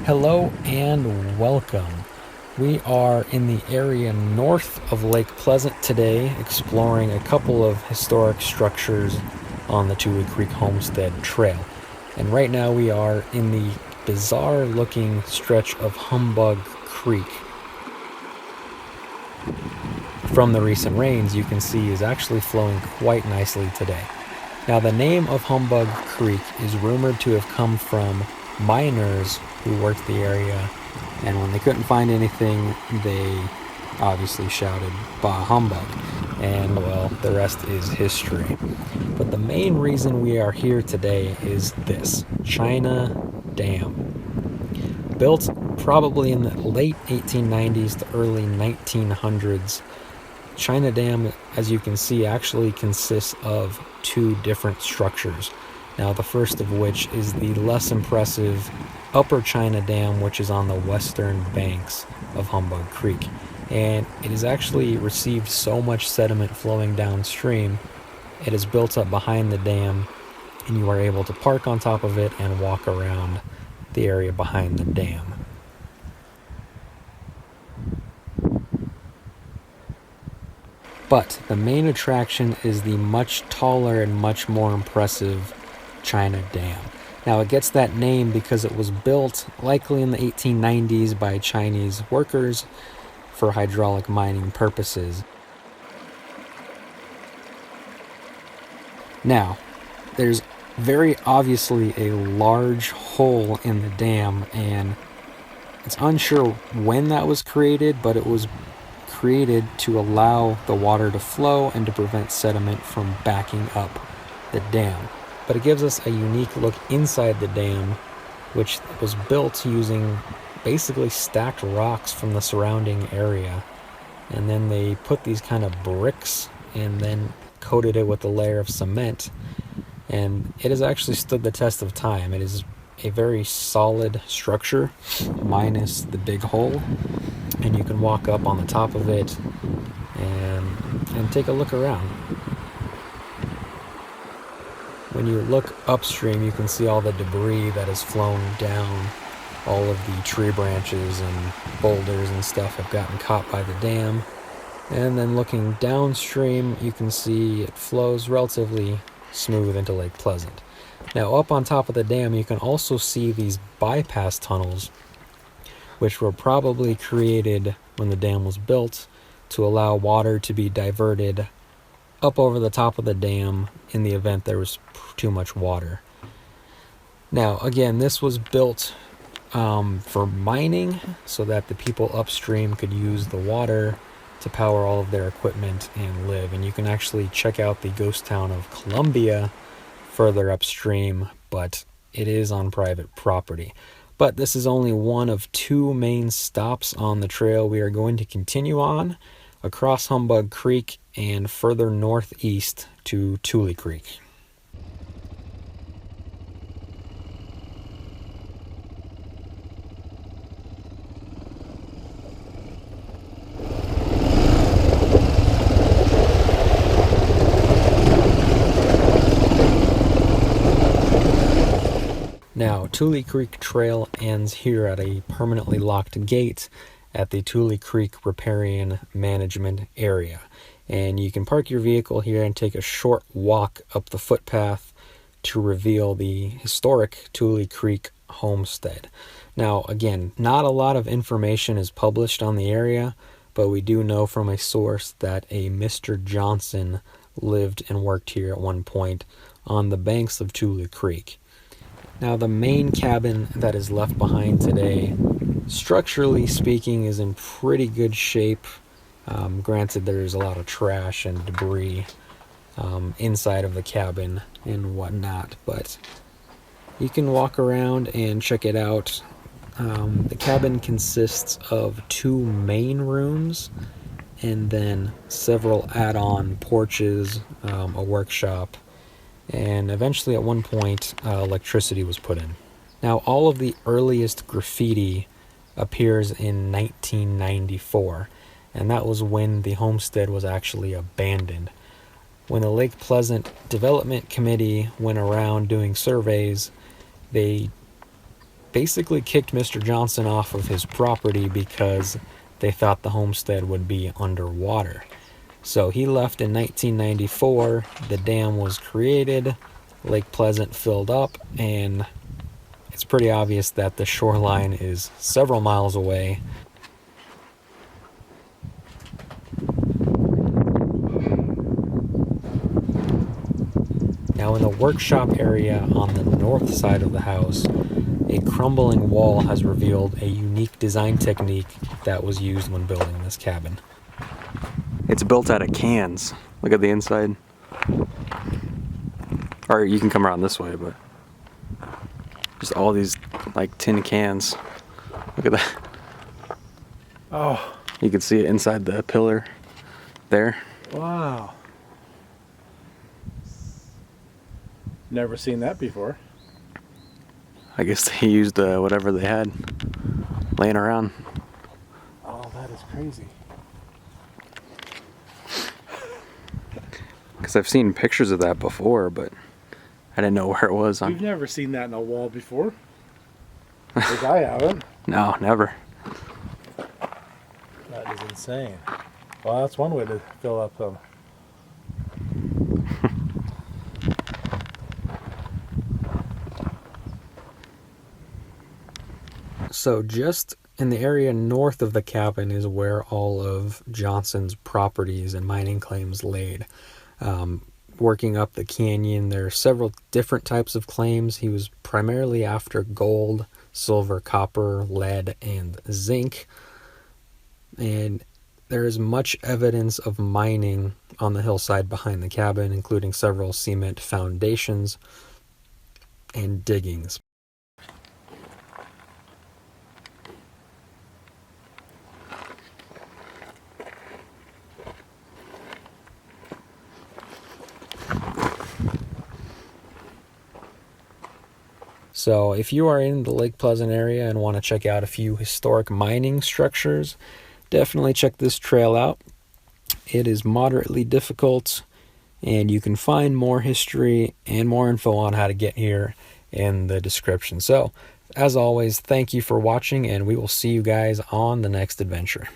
Hello and welcome. We are in the area north of Lake Pleasant today, exploring a couple of historic structures on the Tule Creek Homestead Trail. And right now we are in the bizarre looking stretch of Humbug Creek. From the recent rains, you can see is actually flowing quite nicely today. Now, the name of Humbug Creek is rumored to have come from miners who worked the area, and when they couldn't find anything, they obviously shouted "Bah Humbug," and well, the rest is history. But the main reason we are here today is this China Dam. Built probably in the late 1890s to early 1900s, China Dam, as you can see, actually consists of two different structures. Now, the first of which is the less impressive Upper China Dam, which is on the western banks of Humbug Creek. And it has actually received so much sediment flowing downstream, it is built up behind the dam, and you are able to park on top of it and walk around the area behind the dam. But the main attraction is the much taller and much more impressive China Dam. Now, it gets that name because it was built likely in the 1890s by Chinese workers for hydraulic mining purposes. Now, there's very obviously a large hole in the dam, and it's unsure when that was created, but it was created to allow the water to flow and to prevent sediment from backing up the dam. But it gives us a unique look inside the dam, which was built using basically stacked rocks from the surrounding area. And then they put these kind of bricks and then coated it with a layer of cement. And it has actually stood the test of time. It is a very solid structure, minus the big hole. And you can walk up on the top of it and take a look around. When you look upstream, you can see all the debris that has flown down. All of the tree branches and boulders and stuff have gotten caught by the dam. And then looking downstream, you can see it flows relatively smooth into Lake Pleasant. Now, up on top of the dam, you can also see these bypass tunnels, which were probably created when the dam was built to allow water to be diverted up over the top of the dam in the event there was too much water. Now, again, this was built for mining so that the people upstream could use the water to power all of their equipment and live. And you can actually check out the ghost town of Columbia further upstream, but it is on private property. But this is only one of two main stops on the trail. We are going to continue on across Humbug Creek and further northeast to Tule Creek. Now, Tule Creek Trail ends here at a permanently locked gate at the Tule Creek Riparian Management Area. And you can park your vehicle here and take a short walk up the footpath to reveal the historic Tule Creek Homestead. Now, again, not a lot of information is published on the area, but we do know from a source that a Mr. Johnson lived and worked here at one point on the banks of Tule Creek. Now, the main cabin that is left behind today, structurally speaking, is in pretty good shape. Granted, there's a lot of trash and debris inside of the cabin and whatnot, but you can walk around and check it out. The cabin consists of two main rooms and then several add-on porches, a workshop, and eventually at one point electricity was put in. Now, all of the earliest graffiti appears in 1994, and that was when the homestead was actually abandoned. When the Lake Pleasant Development Committee went around doing surveys, they basically kicked Mr. Johnson off of his property because they thought the homestead would be underwater. So he left in 1994, the dam was created, Lake Pleasant filled up, and it's pretty obvious that the shoreline is several miles away. Now in the workshop area on the north side of the house, a crumbling wall has revealed a unique design technique that was used when building this cabin. It's built out of cans. Look at the inside. Or you can come around this way, but just all these like tin cans. Look at that. Oh. You can see it inside the pillar there. Wow. Never seen that before. I guess they used whatever they had laying around. Oh, that is crazy. Because I've seen pictures of that before, but I didn't know where it was. You've never seen that in a wall before? Like I haven't. No, never. That is insane. Well, that's one way to fill up them. So just in the area north of the cabin is where all of Johnson's properties and mining claims laid. Working up the canyon, there are several different types of claims. He was primarily after gold, silver, copper, lead, and zinc. And there is much evidence of mining on the hillside behind the cabin, including several cement foundations and diggings. So if you are in the Lake Pleasant area and want to check out a few historic mining structures, definitely check this trail out. It is moderately difficult, and you can find more history and more info on how to get here in the description. So, as always, thank you for watching, and we will see you guys on the next adventure.